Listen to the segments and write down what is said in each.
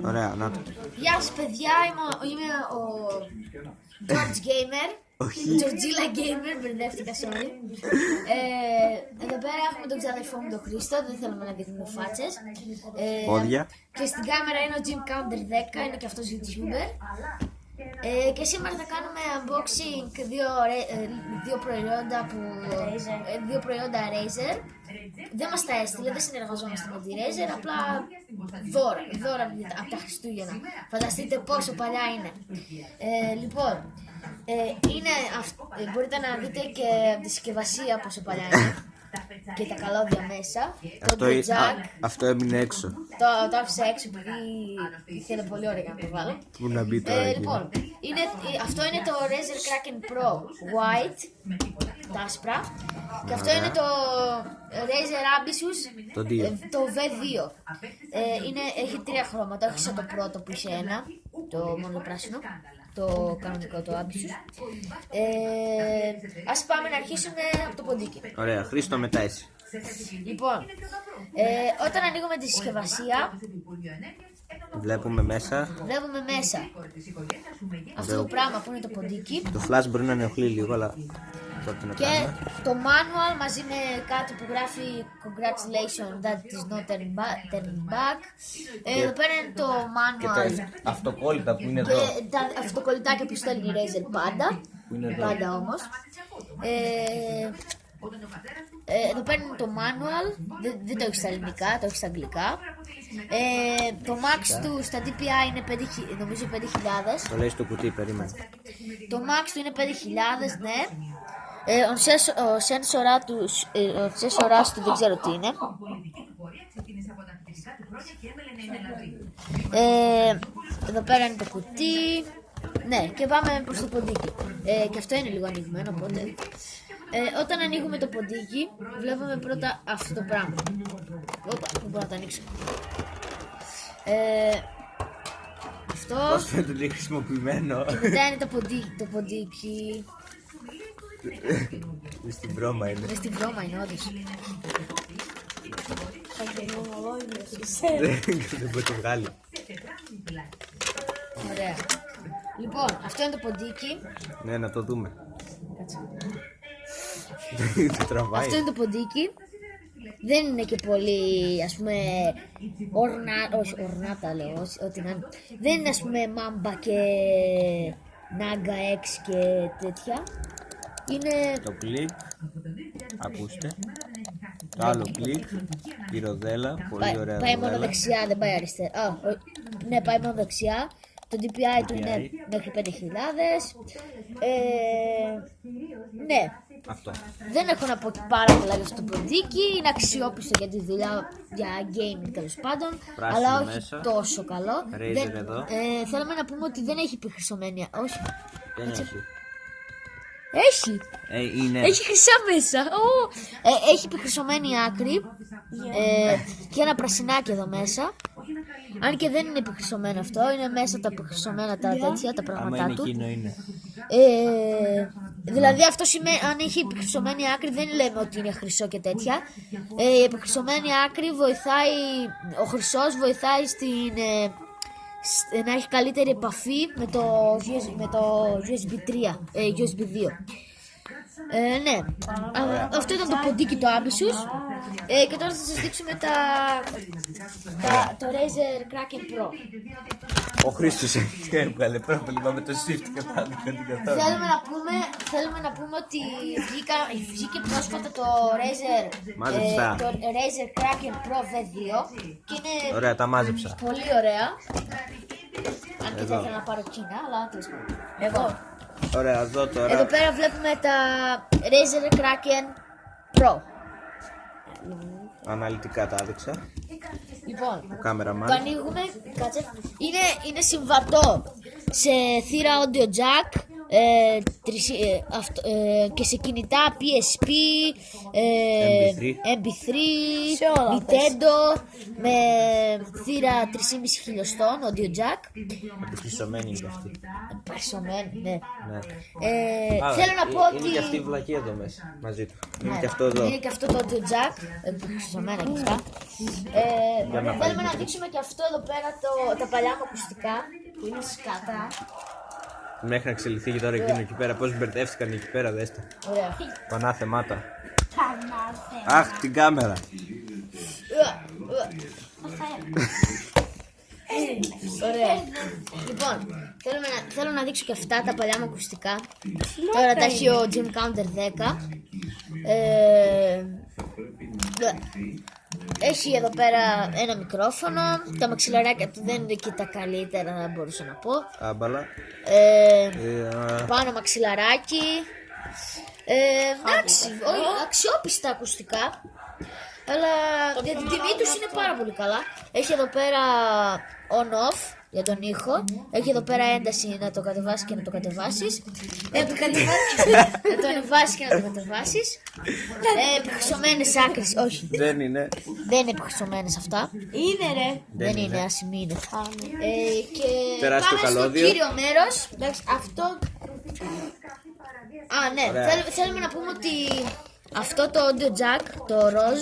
Ωραία, να το. Γεια σας παιδιά, είμαι ο George Gamer. Georgilla Gamer, μπερδεύτηκα, sorry. Εδώ πέρα έχουμε τον ξαδερφό μου τον Χρήστο, δεν θέλουμε να δείχνουμε φάτσες. Πόδια. Και στην κάμερα είναι ο Jim Counter 10, είναι και αυτός YouTuber. Και σήμερα θα κάνουμε unboxing δύο προϊόντα Razer. Δεν μας τα έστειλε, δεν συνεργαζόμαστε με τη Razer, απλά δώρα από τα Χριστούγεννα. Φανταστείτε πόσο παλιά είναι. Λοιπόν, μπορείτε να δείτε και από τη συσκευασία πόσο παλιά είναι. Και τα καλώδια μέσα. Αυτό έμεινε έξω. Το άφησα έξω επειδή ήθελε πολύ ωραία να το βάλω. Πού να μπει τώρα. Λοιπόν, αυτό είναι το Razer Kraken Pro White, τα άσπρα. Και αυτό είναι το Razer Abysus, το V2. Έχει τρία χρώματα, όχι σαν το πρώτο που είχε ένα, το μόνο πράσινο. Το κανονικό, το Abysus. Ας πάμε να αρχίσουμε από το ποντίκι. Ωραία, Χρήστο, μετά εσύ. Λοιπόν, όταν ανοίγουμε τη συσκευασία, βλέπουμε μέσα αυτό το πράγμα που είναι το ποντίκι. Το flash μπορεί να ενοχλεί λίγο, αλλά και το manual μαζί με κάτι που γράφει Congratulations, that is not turning back. Εδώ πέρα είναι το manual και τα αυτοκόλλητα που είναι εδώ. Και τα αυτοκολλητάκια που στέλνει η Razer πάντα όμως. Εδώ πέρα είναι το manual, δεν το έχει στα ελληνικά, το έχει στα αγγλικά. Το max του στα DPI είναι νομίζω 5.000. Το λέει στο κουτί, περίμενε. Το max του είναι 5.000, ναι. Ο σένσορας του δεν ξέρω τι είναι. Εδώ πέρα είναι το κουτί. Ναι, και πάμε προς το ποντίκι. Και αυτό είναι λίγο ανοιγμένο, οπότε όταν ανοίγουμε το ποντίκι βλέπουμε πρώτα αυτό το πράγμα. Πού μπορώ να το ανοίξω. Αυτό. Πώς φαίνεται ότι είναι χρησιμοποιημένο. Και μετά είναι το ποντίκι. Μες στην βρώμα είναι. Μες στην βρώμα είναι, όντως. Δεν μπορεί το βγάλει. Ωραία. Λοιπόν, αυτό είναι το ποντίκι. Ναι, να το δούμε. Κάτσε. Το τραβάει. Αυτό είναι το ποντίκι. Δεν είναι και πολύ, ας πούμε, ορνάτα λέω, ό,τι να είναι. Δεν είναι, ας πούμε, μάμπα και νάγκα X και τέτοια. Είναι το κλικ, ακούστε. Το άλλο κλικ, η ροδέλα, πολύ ωραία. Πάει μόνο δεξιά, δεν πάει αριστερά. Ναι, πάει μόνο δεξιά. Το DPI του είναι μέχρι 5.000. Ναι. Αυτό. Δεν έχω να πω πάρα πολλά για αυτό το ποντίκι. Είναι αξιόπιστο για τη δουλειά, για gaming τέλος πάντων. Πράσινο αλλά όχι μέσα. τόσο καλό. Εδώ. Θέλουμε να πούμε ότι δεν έχει επιχρυσωμένη. Όχι. Δεν έχει. Έχει. Είναι. Έχει χρυσά μέσα. Έχει επιχρυσωμένη άκρη. Και ένα πρασινάκι εδώ μέσα. Αν και δεν είναι επιχρυσωμένο αυτό, είναι μέσα τα επιχρυσωμένα τα τέτοια, τα πράγματά του. Εκείνο είναι. Δηλαδή αυτό σημαίνει, αν έχει επιχρυσωμένη άκρη δεν λέμε ότι είναι χρυσό και τέτοια. Η επιχρυσωμένη άκρη βοηθάει, ο χρυσός βοηθάει να έχει καλύτερη επαφή με το USB 3, USB 2. Ναι, αυτό ήταν το ποντίκι το Abysus. Και τώρα θα σας δείξουμε το Razer Kraken Pro. Ο Χρήστος έβγαλε πρόβλημα με το shift και πάνω. Θέλουμε να πούμε ότι βγήκε πρόσφατα το Razer Kraken Pro V2 και είναι ωραία, τα μάζεψα. Πολύ ωραία. Αν και θα ήθελα να πάρω Κίνα, αλλά τέλος πάντων. Εγώ. Ωραία, εδώ τώρα. Εδώ πέρα βλέπουμε τα Razer Kraken Pro. Αναλυτικά τα έδειξα. Λοιπόν, το ανοίγουμε, κάτσε. Είναι συμβατό σε θύρα audio jack, και σε κινητά PSP, MP3, Nintendo, με θύρα 3,5 χιλιοστών, audio jack. Επιχρυσωμένη είναι και αυτή. Επιχρυσωμένη, ναι. Α, Θέλω να πω ότι... Είναι και αυτή η βλακία εδώ μέσα, μαζί του. Είναι και αυτό εδώ. Είναι και αυτό το audio jack, επιχρυσωμένα και αυτά. Θέλουμε να δείξουμε και αυτό εδώ πέρα, τα παλιά μου ακουστικά, που είναι σκατά. Μέχρι να εξελιχθεί και τώρα εκείνο εκεί πέρα. Πώς μπερδεύτηκαν εκεί πέρα, δέστε. Ωραία. Πανάθεμάτα. Αχ, την κάμερα. Ωραία. Λοιπόν, θέλω να δείξω και αυτά τα παλιά μου ακουστικά. Τώρα τα έχει ο Jim Counter 10. Έχει εδώ πέρα ένα μικρόφωνο. Τα μαξιλαράκια του δεν είναι και τα καλύτερα, θα μπορούσα να πω. Άμπαλα. Πάνω μαξιλαράκι. Εντάξει, αξιόπιστα ακουστικά. Αλλά για την τιμή τους είναι πάρα πολύ καλά. Έχει εδώ πέρα on-off για τον ήχο. Έχει εδώ πέρα ένταση να το κατεβάσεις και να το κατεβάσεις. Να το ανεβάσεις και να το κατεβάσεις. Επιχρυσωμένες άκρες, όχι. Δεν είναι. Δεν είναι επιχρυσωμένες αυτά. Είναι ρε. Δεν είναι, άσημη είναι. Και Τεράστιο πάμε στο καλώδιο. κύριο μέρος. Εντάξει, αυτό. Α, ναι, Ωραία. θέλουμε να πούμε ότι αυτό το audio jack, το ροζ,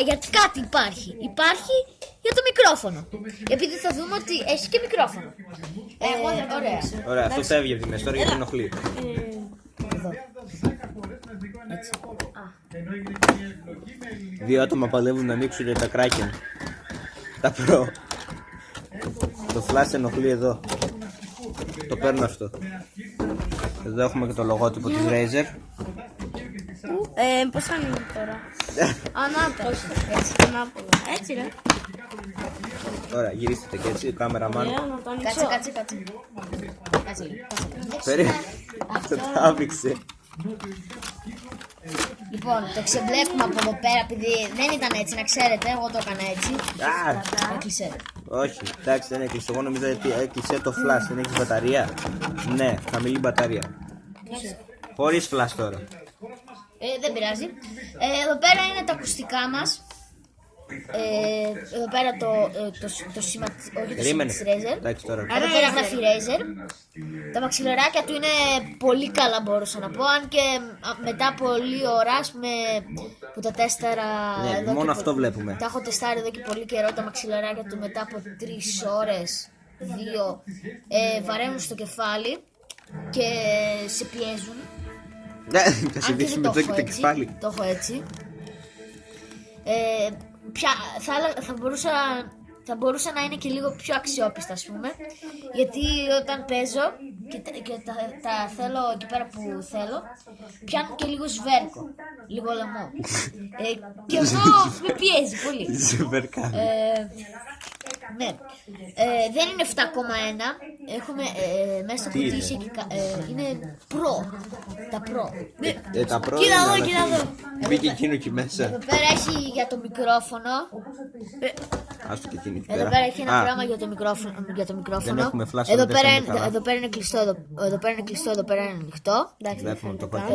γιατί κάτι υπάρχει. Υπάρχει για το μικρόφωνο. Επειδή θα δούμε ότι έχει και μικρόφωνο. Ωραία. Ωραία, αυτό φεύγει από τη μέση τώρα γιατί ενοχλεί. Εδώ. Δύο άτομα παλεύουν να ανοίξουν τα Kraken. Τα Pro. Το flash ενοχλεί εδώ. Το παίρνω αυτό. Εδώ έχουμε και το λογότυπο της Razer. Πώς θα είναι τώρα. Ανάποδα. Έτσι, ανάποδα. Έτσι ρε. Ωραία, γυρίστε και έτσι, κάμερα μάλλον. Να το ανοίξω. Κάτσε. Κάτσε λίγο. Περίμενε. Αυτό το άμυξε. Λοιπόν, το ξεμπλέκουμε από εδώ πέρα, επειδή δεν ήταν έτσι, να ξέρετε. Εγώ το έκανα έτσι. Α, Έκλεισε. όχι, εντάξει, δεν έκλεισε. Εγώ νομίζω ότι έκλεισε το flash. Δεν έχει μπαταρία. Ναι, χαμηλή μπαταρία. Χωρίς flash τώρα. Δεν πειράζει. Εδώ πέρα είναι τα ακουστικά μας. Εδώ πέρα το σήμα, όχι το σήμα Περίμενε. της Razer. Εντάξει τώρα. Εδώ πέρα γράφει Razer. Τα μαξιλαράκια του είναι πολύ καλά, μπορούσα να πω. Αν και μετά από λίγη ώρα, ας πούμε, που τα τέσταρα. Ναι, εδώ μόνο και αυτό βλέπουμε. Τα έχω τεστάρει εδώ και πολύ καιρό. Τα μαξιλαράκια του μετά από 3 ώρες, 2, βαραίνουν στο κεφάλι και σε πιέζουν. Ναι, θα σε Αν και δείξει δεν με το το έχω και το έτσι, κεφάλι. το έχω έτσι. Θα μπορούσα να είναι και λίγο πιο αξιόπιστα, ας πούμε. Γιατί όταν παίζω και τα θέλω εκεί πέρα που θέλω, πιάνουν και λίγο σβέρκο, λίγο λαιμό. Και αυτό με πιέζει πολύ. Super car. Ναι. Δεν είναι 7,1. Έχουμε μέσα στο κουτί είχε και είναι Pro. Τα Pro. Τα Pro Κοίτα εδώ, είναι, κοίτα αλλά εδώ. μπήκε εκείνο εκεί μέσα. Εδώ πέρα έχει για το μικρόφωνο. Άστο και εκείνη εκεί Εδώ πέρα. πέρα έχει ένα Α, πράγμα για το μικρόφωνο. Δεν έχουμε flash, Εδώ δεν πέρα, φαίνεται καλά. εδώ πέρα είναι κλειστό, εδώ πέρα είναι κλειστό, εδώ πέρα είναι ανοιχτό. Βλέπουμε το πακέτο.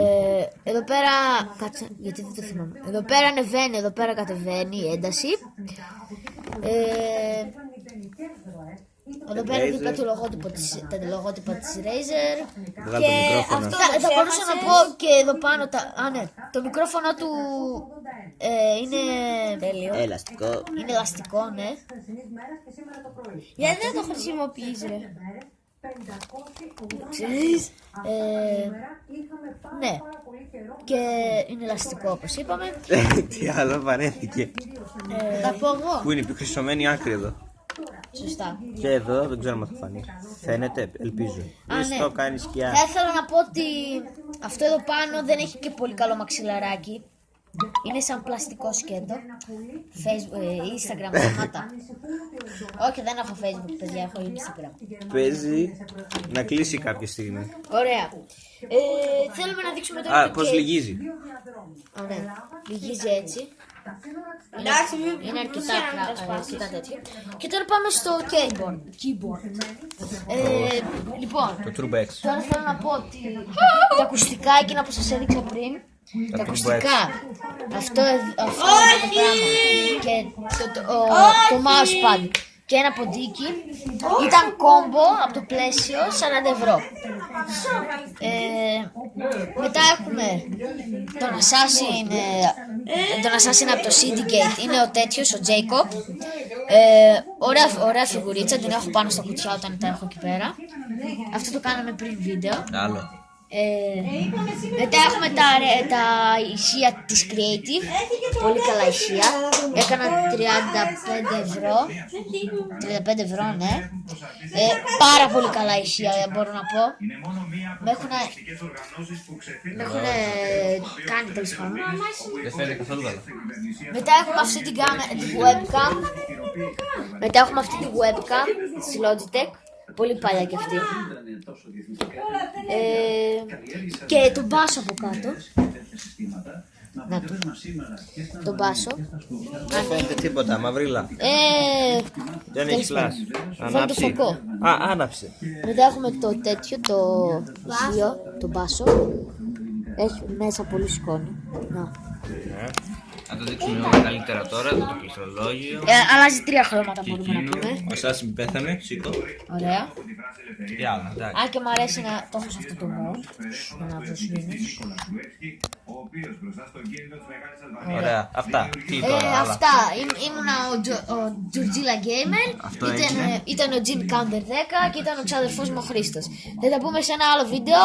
Εδώ πέρα, κάτσε, γιατί δεν το θυμάμαι. Εδώ πέρα ανεβαίνει, εδώ πέρα κατεβαίνει η ένταση. Εδώ πέρα Razer. δίπλα τα λογότυπα της Razer. Βγάλε το μικρόφωνο. Θα μπορούσα να πω και εδώ πάνω, ναι, το μικρόφωνο του είναι τέλειο. Ελαστικό. Είναι ελαστικό, ναι. Γιατί δεν το χρησιμοποιείς ρε. Ξέρεις, ναι. Και είναι ελαστικό, όπως είπαμε. Τι άλλο βαρέθηκε. Θα πω εγώ. Πού είναι η πιο χρυσωμένη άκρη εδώ. Σωστά. Και εδώ δεν ξέρουμε αν θα φανεί. Φαίνεται, ελπίζω. ναι. Το κάνει σκιά. Θα ήθελα να πω ότι αυτό εδώ πάνω δεν έχει και πολύ καλό μαξιλαράκι. Είναι σαν πλαστικό σκέτο. Instagram, σταμάτα. Όχι, δεν έχω Facebook, παιδιά, έχω Instagram. Παίζει να κλείσει κάποια στιγμή. Ωραία. Θέλουμε να δείξουμε τώρα Α, πώς λυγίζει. Ωραία. Λυγίζει έτσι. Εντάξει, Είναι αρκετά τέτοια. Και τώρα πάμε στο keyboard. Λοιπόν, Το Turbo X. τώρα θέλω να πω ότι τα ακουστικά εκείνα που σας έδειξα πριν, τα ακουστικά, αυτό είναι το πράγμα και το mousepad και ένα ποντίκι ήταν κόμπο από το πλαίσιο 40 ευρώ. Μετά έχουμε τον Assassin από το Syndicate, είναι ο τέτοιος, ο Jacob. Ωραία φιγουρίτσα, την έχω πάνω στα κουτιά όταν τα έχω εκεί πέρα. Αυτό το κάναμε πριν βίντεο. Άλλο. Μετά έχουμε τα ηχεία της Creative, πολύ καλά ηχεία, έκαναν 35 ευρώ, ναι. Πάρα πολύ καλά ηχεία, μπορώ να πω. Με έχουν κάνει τέλος πάντων. Δεν φαίνεται καθόλου καλά. Μετά έχουμε αυτή τη webcam. Μετά έχουμε αυτή τη webcam της Logitech. Πολύ παλιά και αυτή. Και τον μπάσο από κάτω. Να το. Τον μπάσο. Δεν φαίνεται τίποτα, μαυρίλα. Δεν έχει φλάς. Φέρνει το φακό. Άναψε. Μετά έχουμε το τέτοιο, το ηχείο, τον μπάσο. Έχει μέσα πολύ σκόνη. Να. Θα το δείξουμε λίγο καλύτερα τώρα, το πληκτρολόγιο. Αλλάζει 3 χρώματα μπορούμε να πούμε. Ο Assassin πέθανε, σήκω. Ωραία. Τι άλλο, εντάξει. Αν και μου αρέσει να το έχω σε αυτό το mode. Να προσβήνει. Ωραία, αυτά. Τι τώρα, άλλα. Αυτά. Ήμουνα ο Georgilla Gamer. Αυτό έγινε. Ήταν ο Jim Counter 10 και ήταν ο ξαδερφός μου ο Χρήστος. Θα τα πούμε σε ένα άλλο βίντεο.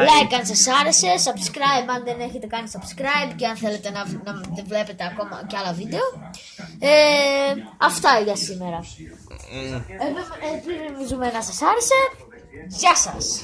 Like αν σας άρεσε. Subscribe αν δεν έχετε κάνει subscribe. Και αν θέλετε να βλέπετε ακόμα και άλλα βίντεο. Αυτά για σήμερα. Ελπίζουμε να σας άρεσε. Γεια σας.